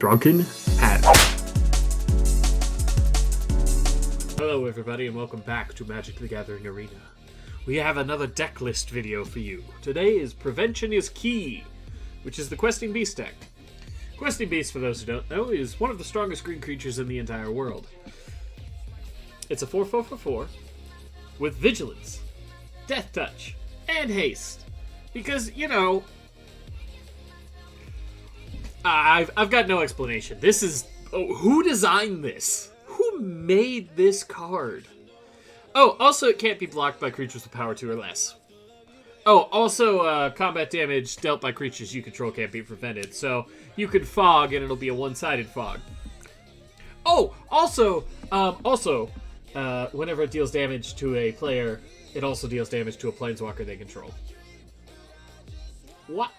Drunken Hat. Hello everybody and welcome back to Magic the Gathering Arena. We have another deck list video for you. Today is Prevention is Key, which is the Questing Beast deck. Questing Beast, for those who don't know, is one of the strongest green creatures in the entire world. It's a 4/4 for 4 with Vigilance, Death Touch, and Haste. Because, you know, I've got no explanation. This is... Oh, who designed this? Who made this card? Oh, also it can't be blocked by creatures with power 2 or less. Oh, also combat damage dealt by creatures you control can't be prevented. So you could fog and it'll be a one-sided fog. Oh, also, whenever it deals damage to a player, it also deals damage to a planeswalker they control. What?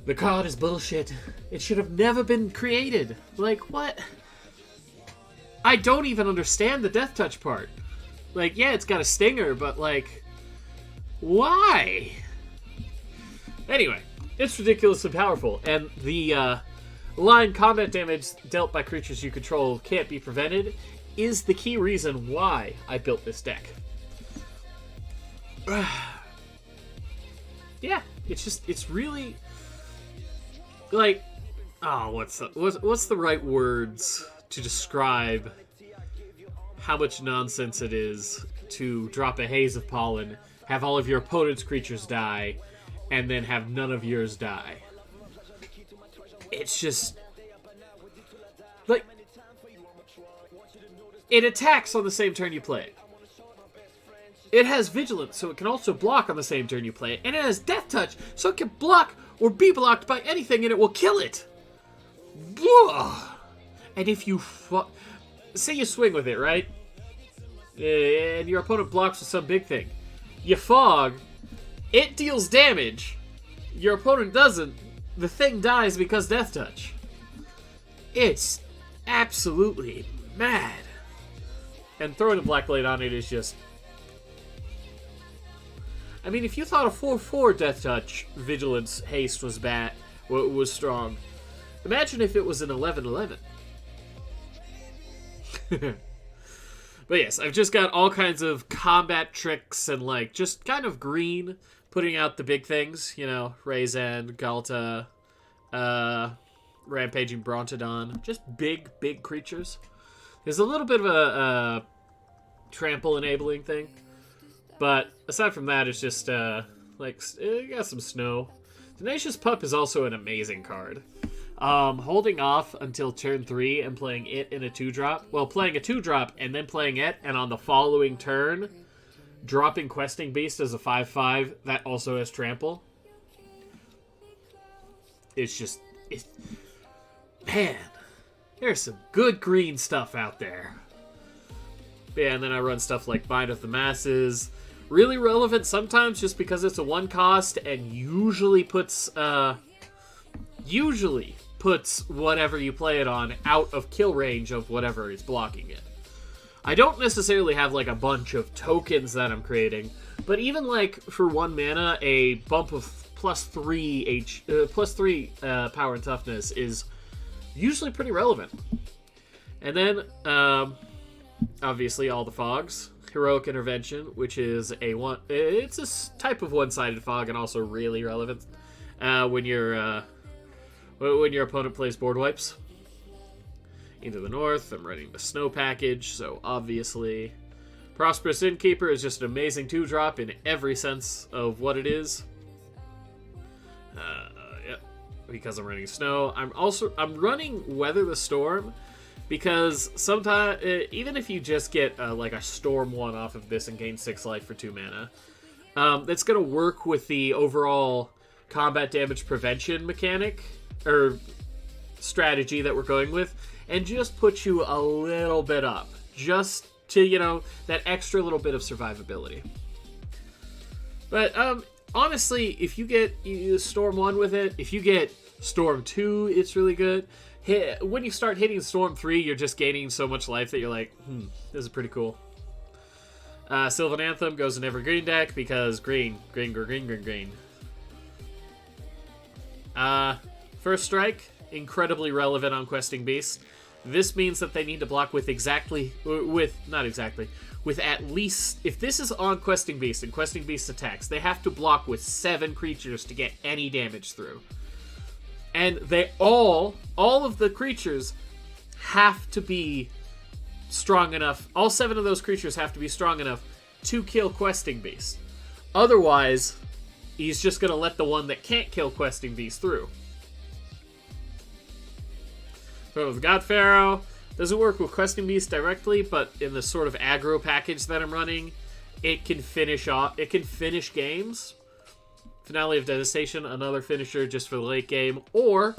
The card is bullshit. It should have never been created. Like, what? I don't even understand the Death Touch part. Like, yeah, it's got a stinger, but, like, why? Anyway, it's ridiculously powerful, and the line combat damage dealt by creatures you control can't be prevented is the key reason why I built this deck. Yeah, it's really, like, oh, what's the right words to describe how much nonsense it is to drop a haze of pollen, have all of your opponent's creatures die, and then have none of yours die. It's just, like, it attacks on the same turn you play it. It has Vigilance, so it can also block on the same turn you play it. And it has Death Touch, so it can block or be blocked by anything and it will kill it. Ugh. And if you... say you swing with it, right? And your opponent blocks with some big thing. You fog. It deals damage. Your opponent doesn't. The thing dies because Death Touch. It's absolutely mad. And throwing a Black Blade on it is just... I mean, if you thought a 4/4 Death Touch, Vigilance, Haste was strong, imagine if it was an 11/11. But yes, I've just got all kinds of combat tricks and, like, just kind of green, putting out the big things, you know, Raizen, Galta, Rampaging Brontodon, just big creatures. There's a little bit of a trample enabling thing. But aside from that, it's just, like, it got some snow. Tenacious Pup is also an amazing card. Holding off until turn 3 and playing it in a 2-drop. Well, playing a 2-drop and then playing it, and on the following turn, dropping Questing Beast as a 5/5 that also has trample. It's just, man, there's some good green stuff out there. Yeah, and then I run stuff like Bind of the Masses. Really relevant sometimes just because it's a 1 cost and usually puts whatever you play it on out of kill range of whatever is blocking it. I don't necessarily have like a bunch of tokens that I'm creating, but even like for 1 mana, a bump of +3 power and toughness is usually pretty relevant. And then obviously all the fogs. Heroic Intervention, which is it's a type of one-sided fog and also really relevant when your opponent plays board wipes. Into the north, I'm running the snow package, so obviously Prosperous Innkeeper is just an amazing 2-drop in every sense of what it is. Yep, because I'm running snow. I'm running Weather the Storm. Because sometimes, even if you just get like a Storm 1 off of this and gain 6 life for 2 mana, that's going to work with the overall combat damage prevention mechanic, or strategy that we're going with, and just put you a little bit up. Just to, you know, that extra little bit of survivability. But, honestly, if you get Storm 1 with it, if you get Storm 2, it's really good. When you start hitting Storm 3, you're just gaining so much life that you're like, this is pretty cool. Sylvan Anthem goes in every green deck because green. First Strike, incredibly relevant on Questing Beast. This means that they need to block with at least, if this is on Questing Beast and Questing Beast attacks, they have to block with 7 creatures to get any damage through. And they all of the creatures have to be strong enough, all 7 of those creatures have to be strong enough to kill Questing Beast. Otherwise, he's just going to let the one that can't kill Questing Beast through. So with God Pharaoh, doesn't work with Questing Beast directly, but in the sort of aggro package that I'm running, it can finish games. Finale of Devastation, another finisher just for the late game, or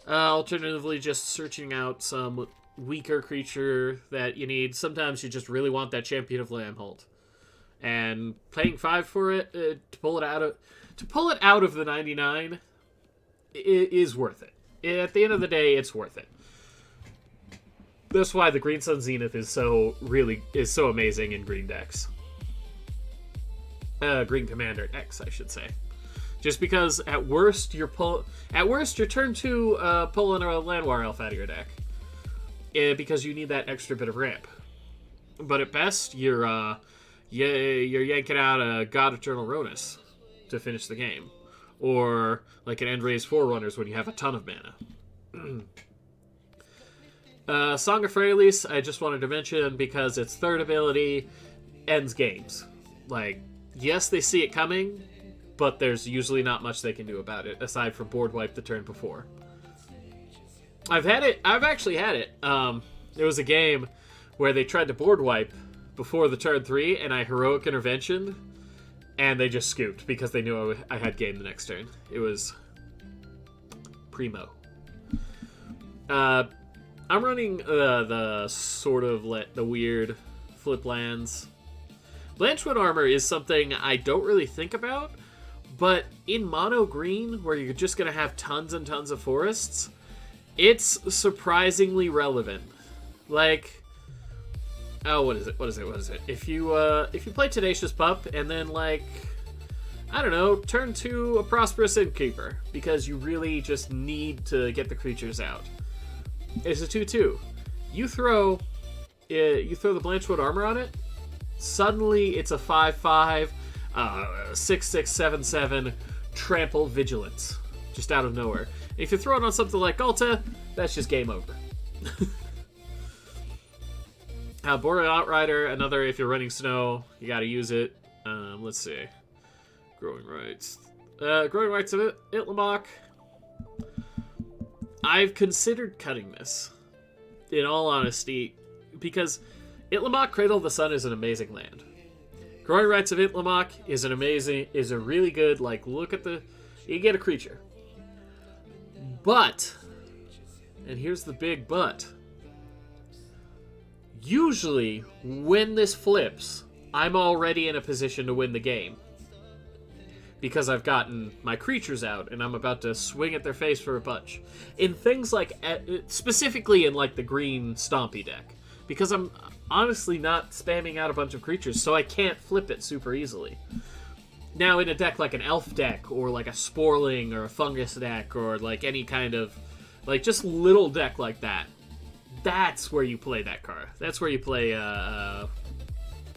alternatively just searching out some weaker creature that you need. Sometimes you just really want that Champion of Lambholt, and paying 5 for it to pull it out of the 99 is worth it. At the end of the day, it's worth it. That's why the Green Sun Zenith is so amazing in green decks. Green Commander X, I should say. Just because at worst you're turn 2 pulling a Landwar Elf out of your deck, because you need that extra bit of ramp. But at best you're yanking out a God Eternal Ronus to finish the game, or like an Endraze Forerunners when you have a ton of mana. Song of Freyalise, I just wanted to mention because its third ability ends games. Like, yes, they see it coming, but there's usually not much they can do about it, aside from board wipe the turn before. I've actually had it. There was a game where they tried to board wipe before the turn 3, and I heroic intervention, and they just scooped because they knew I had game the next turn. It was primo. I'm running the sort of the weird flip lands. Blanchwood Armor is something I don't really think about, but in mono green, where you're just going to have tons and tons of forests, it's surprisingly relevant. Like, what is it? If you play Tenacious Pup and then, like, I don't know, turn to a Prosperous Innkeeper, because you really just need to get the creatures out. It's a 2/2. You throw the Blanchwood Armor on it, suddenly it's a 5/5, 6/6, 7/7 Trample Vigilance, just out of nowhere. And if you throw it on something like Alta, that's just game over. Boreal Outrider, another, if you're running snow, you gotta use it. Let's see. Growing Rights of Itlamok. I've considered cutting this, in all honesty, because Itlamok Cradle of the Sun is an amazing land. Growing Rights of Itlamok is a really good, like, you get a creature. But, and here's the big but, usually when this flips, I'm already in a position to win the game. Because I've gotten my creatures out, and I'm about to swing at their face for a bunch. In things like, specifically in like the green Stompy deck. Because I'm honestly not spamming out a bunch of creatures, so I can't flip it super easily. Now in a deck like an Elf deck, or like a Sporling, or a Fungus deck, or like any kind of, like just little deck like that, that's where you play that card. That's where you play,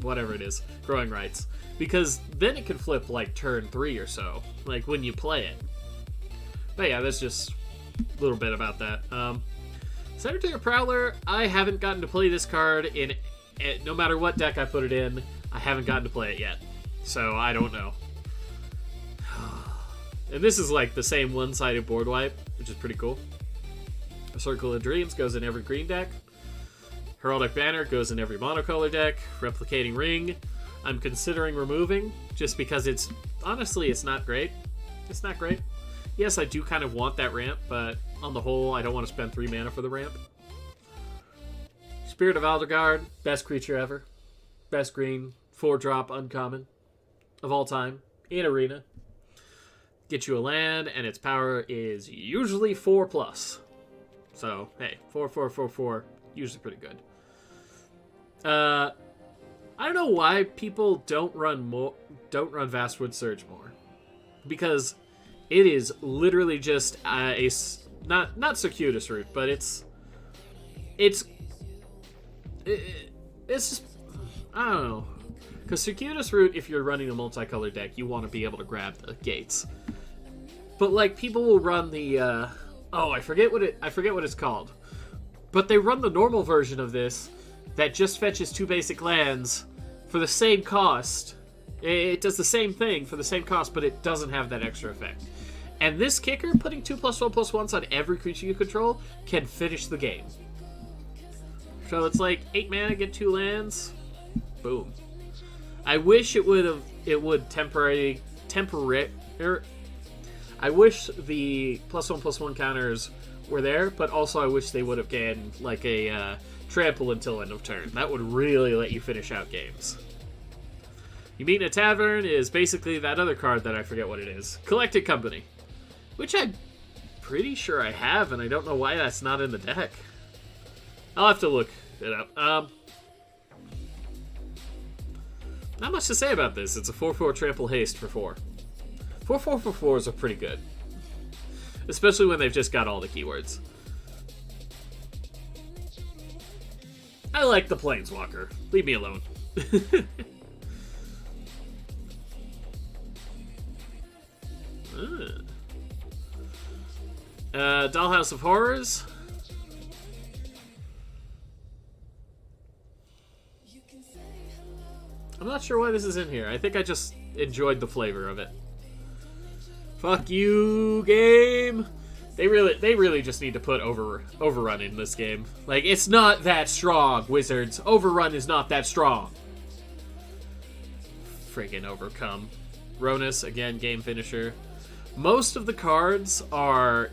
whatever it is, Growing Rights. Because then it can flip like turn 3 or so, like when you play it. But yeah, that's just a little bit about that. Cemetery Prowler, I haven't gotten to play this card in, no matter what deck I put it in, I haven't gotten to play it yet. So I don't know. And this is like the same one-sided board wipe, which is pretty cool. A Circle of Dreams goes in every green deck. Heraldic Banner goes in every monocolor deck. Replicating Ring, I'm considering removing, just because it's not great. It's not great. Yes, I do kind of want that ramp, but on the whole, I don't want to spend 3 mana for the ramp. Spirit of Aldergard, best creature ever. Best green, 4-drop, uncommon of all time, in Arena. Get you a land, and its power is usually 4+. So, hey, 4, 4, 4, 4, usually pretty good. I don't know why people don't run Vastwood Surge more, because it is literally just not circuitous route, but it's just, I don't know, because circuitous route, if you're running a multicolored deck, you want to be able to grab the gates, but like people will run the I forget what it's called, but they run the normal version of this that just fetches 2 basic lands for the same cost. It does the same thing for the same cost, but it doesn't have that extra effect. And this kicker, putting 2+1/+1s on every creature you control, can finish the game. So it's like 8 mana, get 2 lands, boom. I wish it would temporary. I wish the +1/+1 counters were there, but also I wish they would have gained like a trample until end of turn. That would really let you finish out games. You Meet in a Tavern is basically that other card that I forget what it is. Collected Company. Which I'm pretty sure I have, and I don't know why that's not in the deck. I'll have to look it up. Not much to say about this. It's a 4/4 trample haste for 4. 4/4 for 4s are pretty good. Especially when they've just got all the keywords. I like the Planeswalker. Leave me alone. Dollhouse of Horrors. I'm not sure why this is in here. I think I just enjoyed the flavor of it. Fuck you, game. They really just need to put Overrun in this game. Like, it's not that strong, Wizards. Overrun is not that strong. Friggin' Overcome. Ronus, again, game finisher. Most of the cards are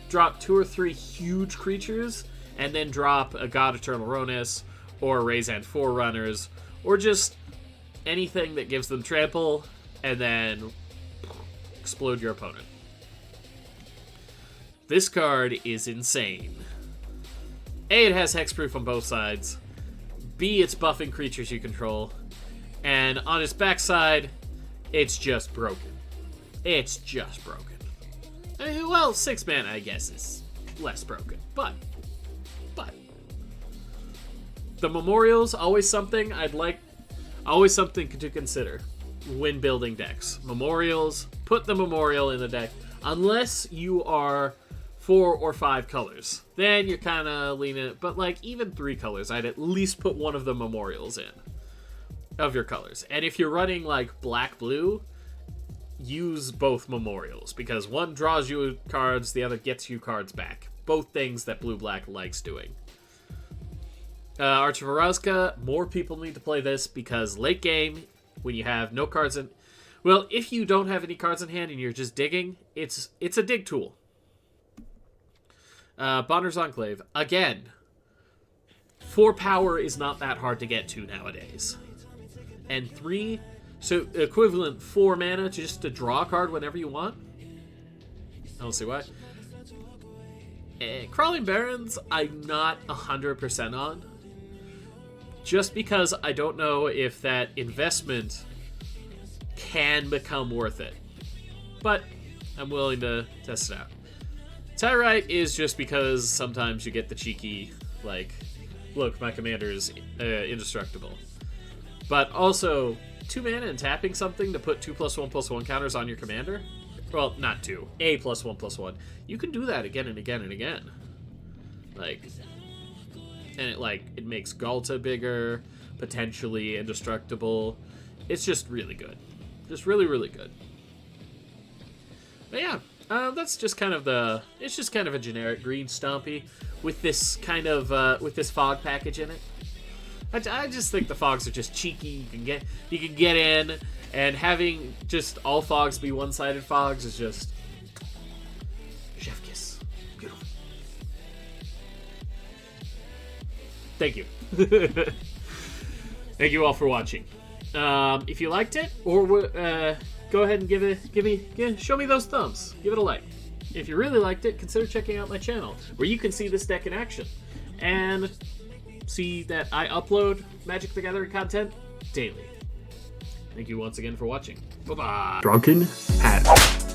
drop 2 or 3 huge creatures, and then drop a God Eternal Ronus, or Razan Forerunners, or just anything that gives them trample, and then explode your opponent. This card is insane. A, it has hexproof on both sides. B, it's buffing creatures you control. And on its backside, it's just broken. It's just broken. I mean, well, 6 mana, I guess, is less broken. But the Memorial's always something always something to consider when building decks. Memorials, put the Memorial in the deck. Unless you are 4 or 5 colors. Then you're kind of leaning, but like even 3 colors, I'd at least put one of the Memorials in of your colors. And if you're running like black-blue, use both Memorials, because one draws you cards, the other gets you cards back. Both things that blue-black likes doing. Arch of Orazka, more people need to play this, because late game, when you have no cards in... Well, if you don't have any cards in hand and you're just digging, it's a dig tool. Bonner's Enclave. Again, 4 power is not that hard to get to nowadays. And 3... So, equivalent 4 mana just to draw a card whenever you want? I don't see why. Crawling Barrens, I'm not 100% on. Just because I don't know if that investment can become worth it. But I'm willing to test it out. Tyrite is just because sometimes you get the cheeky, like, look, my commander is indestructible. But also... 2 mana and tapping something to put 2+1/+1 counters on your commander? Well, not 2. A +1/+1. You can do that again and again and again. Like, and it makes Galta bigger, potentially indestructible. It's just really good. Just really, really good. But yeah, that's just kind of it's just kind of a generic green stompy with this kind of, with this fog package in it. I just think the fogs are just cheeky. You can get in, and having just all fogs be one-sided fogs is just chef kiss. Beautiful. Thank you. Thank you all for watching. If you liked it, or go ahead and show me those thumbs. Give it a like. If you really liked it, consider checking out my channel, where you can see this deck in action. And see that I upload Magic the Gathering content daily. Thank you once again for watching. Bye-bye. Drunken Hat.